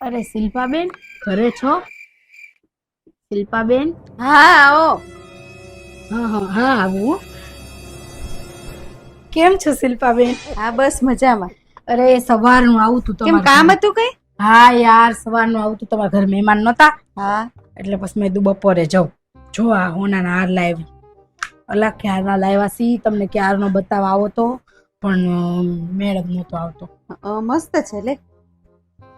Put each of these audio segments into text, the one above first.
અરે શિલ્પાબેન, ઘરે છો? શિલ્પાબેન? હા આવો. હા હા હા, આવું. કેમ છો શિલ્પાબેન? હા બસ મજામાં. અરે સવારનું આવું તું કેમ તમારા કામ ઘરે. હતું કઈ? હા યાર, સવારનું આવું તું તમારા ઘરે, મહેમાન નહોતા હા એટલે પછી મેં કીધું બપોરે જાઉં. જો આ હોનાના હાર લાવી, અલા ક્યારના લાવ્યા સી, તમને ક્યારનો બતાવવા આવો તો પણ મેળ જ નહોતો આવતો. મસ્ત છે લે.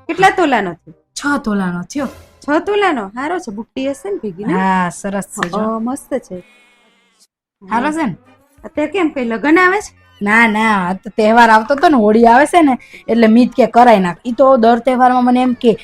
કેટલા તોલાનો છે? 6 તોલાનો થયો. 6 તોલાનો હારો છે. બુટ્ટી હશે ને ભેગી ને? હા સરસ છે જો. મસ્ત છે. હારો છે ને? અત્યારે કેમ કઈ લગન આવે છે? ના ના, આ તો તહેવાર આવતો હતો ને, હોળી આવે છે ને એટલે મીત કે કરાઈ નાખ. ઈ તો દર તહેવારમાં મને એમ કે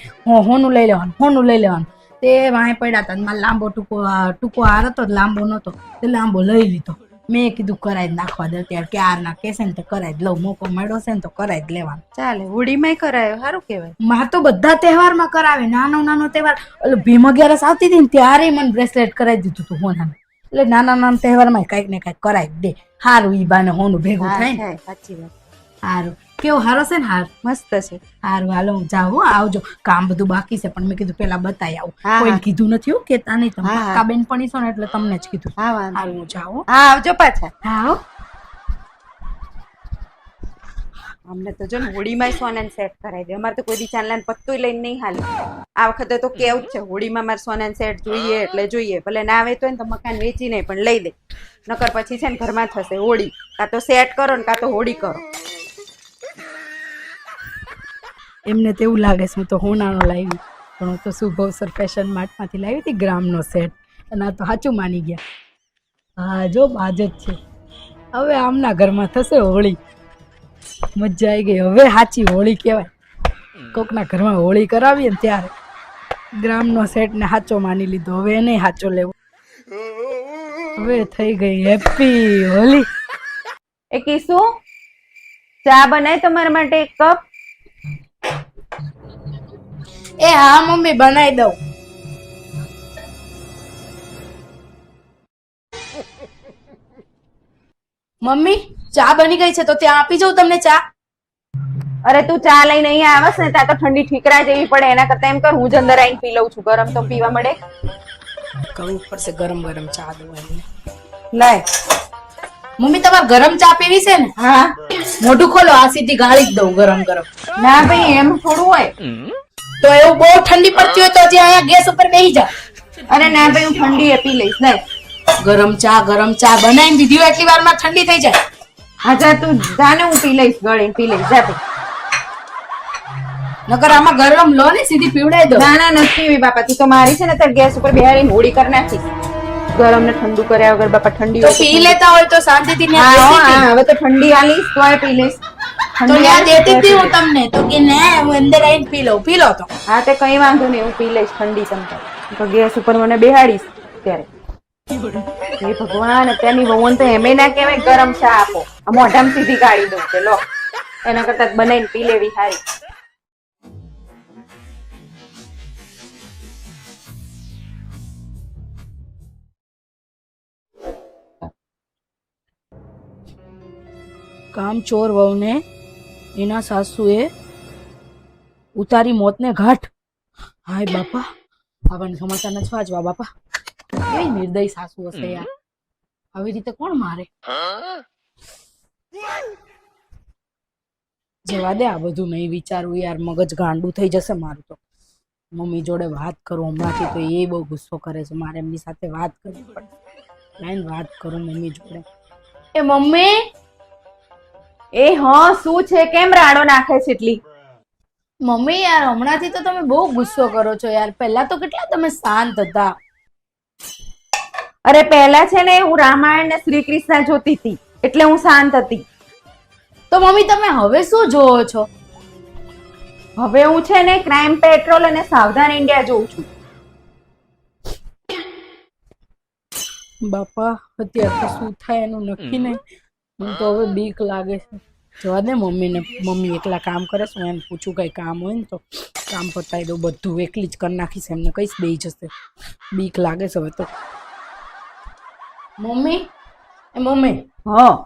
હોનું લઈ લેવાનું, હોનું લઈ લેવાનું. તે વાંહે પડ્યા હતા, મારે લાંબો ટૂંકો હાર હતો, લાંબો નતો તે લાંબો લઈ લીધો. મેં કીધું કરાઈ જ નાખવા દે, અત્યારે ક્યાર ના કેસે ને તો કરાઈ જ લઉં, મોકો મળ્યો છે ને તો કરાઈ જ લેવાનું. ચાલે, હોળીમાંય કરાયો, સારું કેવાય. માં તો બધા તહેવારમાં કરાવે, નાનો નાનો તહેવાર. એટલે ભીમ 11 આવતી હતી ને ત્યારે મને બ્રેસલેટ કરાવી દીધું હતું હોનાનું. એટલે નાના નાના તહેવારમાં કઈક ને કઈક કરાવી દે. હારું, ઈ બાને હોનું ભેગું થાય ને. સાચી વાત. હારું, કેવો હારો છે ને હાર? મસ્ત છે. હારું, હાલો હું જાઉં, આવજો. કામ બધું બાકી છે પણ મેં કીધું પેલા બતાવી આવું. હા, કોઈ હા. કીધું નથી હો, કેતા નહીં તમે. હા, હા. પાક્કા બેનપણી છો ને એટલે તમને જ કીધું. હા વાંધો હારું, હું જાઉં. હા આવજો પાછા. હા હો. અમને તો જો ને હોળીમાંય સોનાને સેટ કરાવી દે. અમારે તો કોઈ દી ચાંદલાને પત્તું લઈને નહીં હાલે. આ વખતે તો કેવું જ છે, હોળીમાં મારે સોનાને સેટ જોઈએ એટલે જોઈએ. ભલે ના વેચો ને તો મકાન વેચી નહીં પણ લઈ દે. નકર પછી છે ને ઘરમાં થશે હોળી. કાં તો સેટ કરો ને કાં તો હોળી કરો. એમને તો એવું લાગે છે હું તો હોનાનો લાવી, પણ હું તો શુભવસર ફેશન માર્ટમાંથી લાવી હતી ગ્રામનો સેટ, અને આ તો સાચું માની ગયા. હા જો બાજ જ છે. હવે આમના ઘરમાં થશે હોળી. મજા આવી ગઈ. હવે સાચી હોળી કહેવાય. કોકના ઘરમાં હોળી કરાવીએ ને ત્યારે ગ્રામનો સેટ ને સાચો માની લીધો. હવે એને સાચો લેવો. હવે થઈ ગઈ હેપી હોળી. એ કીસુ, ચા બનાય તમારા માટે એક કપ. એ હા મમ્મી, બનાવી દઉં. મમ્મી ચા બની ગઈ છે તો ત્યાં આપી જાઉં તમને ચા. અરે તું ચા લઈને અહીંયા આવસ ને ત્યાં તો ઠંડી ઠીકરા જેવી પડે. એના કરતા એમ કર હું જ અંદર આવીને પી લઉં છું. ગરમ તો પીવા મળે. કરવું પડશે ગરમ ગરમ ચા દઉં. લાય મમ્મી તમારે ગરમ ચા પીવી છે ને? હા. મોઢું ખોલો, આ સીધી ગાળી જ દઉં ગરમ ગરમ. ના ભાઈ એમ થોડું હોય. તો એવું બહુ ઠંડી પડતી હોય તો હજી અહીંયા ગેસ ઉપર બેસી જા. અરે ના ભાઈ હું ઠંડી એ પી લઈશ. લાય ગરમ ચા બનાવીને દીધી હોય એટલી વારમાં ઠંડી થઈ જાય. હા જા તું જાને, હું પી લઈશ. ગળીને પી લઈશ. જા ભાઈ. નકર આમાં ગરમ લો ને સીધી પીવડાઈ દો. ના ના નથી પીવી બાપા. તું તો મારી છે ને ત્યારે ગેસ ઉપર બેહારીને હોળી કરી નાખીશ. ગરમ ને ઠંડુ કર્યા વગર બાપા. ઠંડી તો પી લેતા હોય તો શાંતિથી હા હવે તો ઠંડી આલીશ તોય પી લઈશ. તો ત્યાં દેતી હતી હું તમને તો કે ના હું અંદર આવીને પી લઉં. પી લો તો. હા તે કઈ વાંધો નહીં, હું પી લઈશ ઠંડી. તમ તો ગેસ ઉપર મને બેહાડીશ ત્યારે. હે ભગવાન, અત્યારની વહુને તો એમે ના કહેવાય ગરમ ચા આપો. આ મોઢામાં સીધી કાઢી દઉં કે લો. એના કરતા બનાવીને પી લેવી સારી. કામચોર વહુને એના સાસુએ ઉતારી મોતને ઘાટ. હાય બાપા, આપણને સમાચાર નથી વાંચવા બાપા. કેવી નિર્દય સાસુ હશે યાર. આવી રીતે કોણ મારે? જવા દે, આ બધું નહીં વિચારવું યાર. મગજ ગાંડું થઈ જશે મારું તો. મમ્મી જોડે વાત કરું હમણાંથી તો એ બહુ ગુસ્સો કરે છે. મારે એમની સાથે વાત કરવી પડે. લાઈને વાત કરું મમ્મી જોડે. એ મમ્મી. એ હા શું છે? કેમ રાડો નાખે છે એટલી? મમ્મી યાર હમણાંથી તો તમે બહુ ગુસ્સો કરો છો યાર. પહેલા તો કેટલા તમે શાંત હતા. અરે પહેલા છે ને હું રામાયણ ને શ્રી કૃષ્ણ જોતી હતી એટલે હું શાંત હતી. તો મમ્મી તમે હવે શું જોવો છો? હવે હું છે ને ક્રાઇમ પેટ્રોલ અને સાવધાન ઇન્ડિયા જોઉં છું. બાપા અત્યારે તો શું થાય એનું નક્કી નહીં. મને તો હવે બીક લાગે છે. જવા દે મમ્મીને. મમ્મી એકલા કામ કરે છે. હું એમ પૂછું કઈ કામ હોય ને તો કામ પતાવી દઉં. બધું એકલી જ કરી નાખીશ. એમને કઈશ બેસી જશે. બીક લાગે છે હવે તો. મમ્મી, એ મમ્મી. હા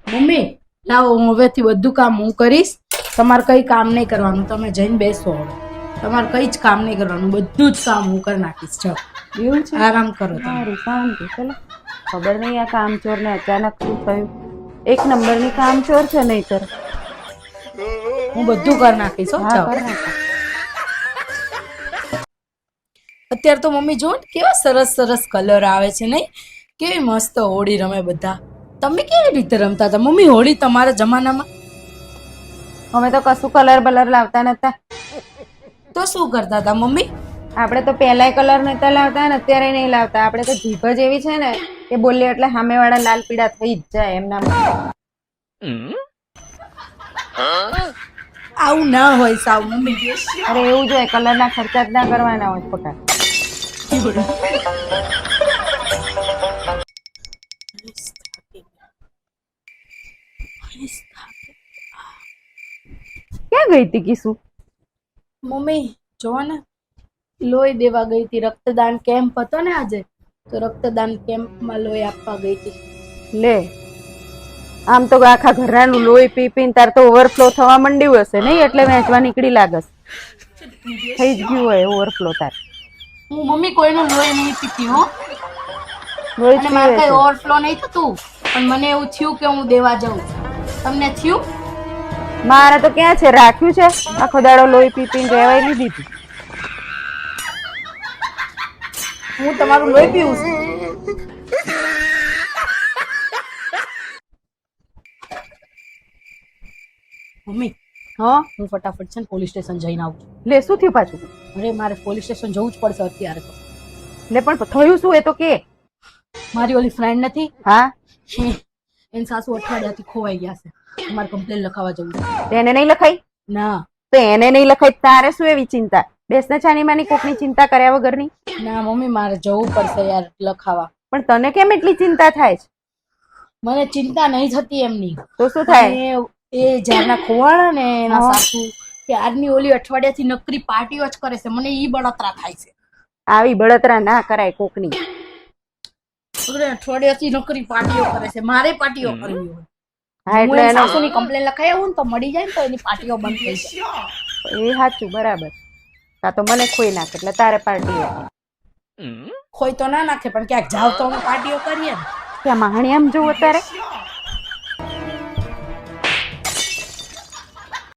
મમ્મી લાવો, હું હવેથી બધું કામ હું કરીશ. તમારે કઈ કામ નહીં કરવાનું. તમે જઈને બેસો હવે. તમારે કઈ જ કામ નહીં કરવાનું, બધું જ કામ હું કરી નાખીશ. જાઓ એવું છે? આરામ કરો તમે. સારું, શાંતિ. ચલો, ખબર નહીં આ કામચોર ને અચાનક શું થયું. એક નંબરની કામચોર છે નહીતર. હું બધું કરી નાખીશ. હો, હા, જાઓ. કર નાખો. અત્યારે તો મમ્મી જો ને કેવા સરસ સરસ કલર આવે છે નહીં, કેવી મસ્ત હોળી રમે બધા. તમે કેવી રીતે રમતા હતા મમ્મી હોળી તમારા જમાનામાં? અમે તો કશું કલર બલર લાવતા નતા. તો શું કરતા હતા મમ્મી? આપણે તો પહેલાય કલર નતા લાવતા ને અત્યારે નહીં લાવતા. આપણે તો જીભ જ એવી છે ને કે બોલીએ એટલે સામેવાળા લાલ પીળા થઈ જ જાય એમના. આવું ના હોય સાવ મમ્મી. અરે એવું જ હોય, કલરના ખર્ચા જ ના કરવાના હોય ખોટા. ક્યાં ગઈ હતી કિસુ? મમ્મી જોવો ને, લોહી દેવા ગઈ હતી. રક્તદાન કેમ્પ હતો ને આજે, તો રક્તદાન કેમ્પમાં લોહી આપવા ગઈ હતી. લે, આમ તો આખા ઘરનાનું લોહી પી પીને તાર તો ઓવરફ્લો થવા માંડ્યું હશે નહીં, એટલે વેચવા નીકળી લાગસ. થઈ જ ગયું હોય ઓવરફ્લો તાર. હું મમ્મી કોઈનું લોહી નહીં પીતી હો, લોહી જ અને મારે પીવે કઈ છે. ઓવરફ્લો નહીં થતું, પણ મને એવું થયું કે હું દેવા જાઉં. તમને થયું? મારે તો ક્યાં છે, રાખ્યું છે. આખો દાડો લોહી પી પીને રહેવાય નહીં દીધું. હું તમારું લોહી પીવું છું. મમ્મી હા, હું ફટાફટ છે ને પોલીસ સ્ટેશન જઈને આવું છું. લે શું થયું પાછું? અરે મારે પોલીસ સ્ટેશન જવું જ પડશે અત્યારે તો. લે પણ થયું શું એ તો કે. મારી ઓલી ફ્રેન્ડ નથી, હા, એની સાસુ અઠવાડિયાથી ખોવાઈ ગયા છે. મારે કમ્પ્લેન લખાવા જવું છે. તો એને નહીં લખાઈ? ના તો એને નહીં લખાઈ તારે શું એવી ચિંતા? બેસના છાની માની કોકની ચિંતા કર્યા વગરની. ના મમ્મી મારે જવું પડશે યાર લખાવા. પણ તને કેમ એટલી ચિંતા થાય છે? મને ચિંતા નહીં થતી એમની. તો શું થાય? અને એ જ્યારના ખોવાણા ને એના હા. સાસુ, ત્યારની ઓલી અઠવાડિયાથી નકરી પાર્ટીઓ જ કરે છે. મને ઈ બળતરા થાય છે. આવી બળતરા ના કરાય કોકની. અરે અઠવાડિયાથી નકરી પાર્ટીઓ કરે છે, મારે પાર્ટીઓ કરવી હોય. હા, હું એટલે એની એનો સાસુની કમ્પ્લેન લખાઈ આવું ને તો મળી જાય ને તો એની પાર્ટીઓ બંધ થઈ જાય. એ સાચું, બરાબર. કાં તો મને ખોઈ નાખે એટલે તારે પાર્ટી હોય. ખોઈ તો ના નાખે પણ ક્યાંક જાવ તો અમે પાર્ટીઓ કરીએ ને. ત્યાં માહણી આમ જોવો તારે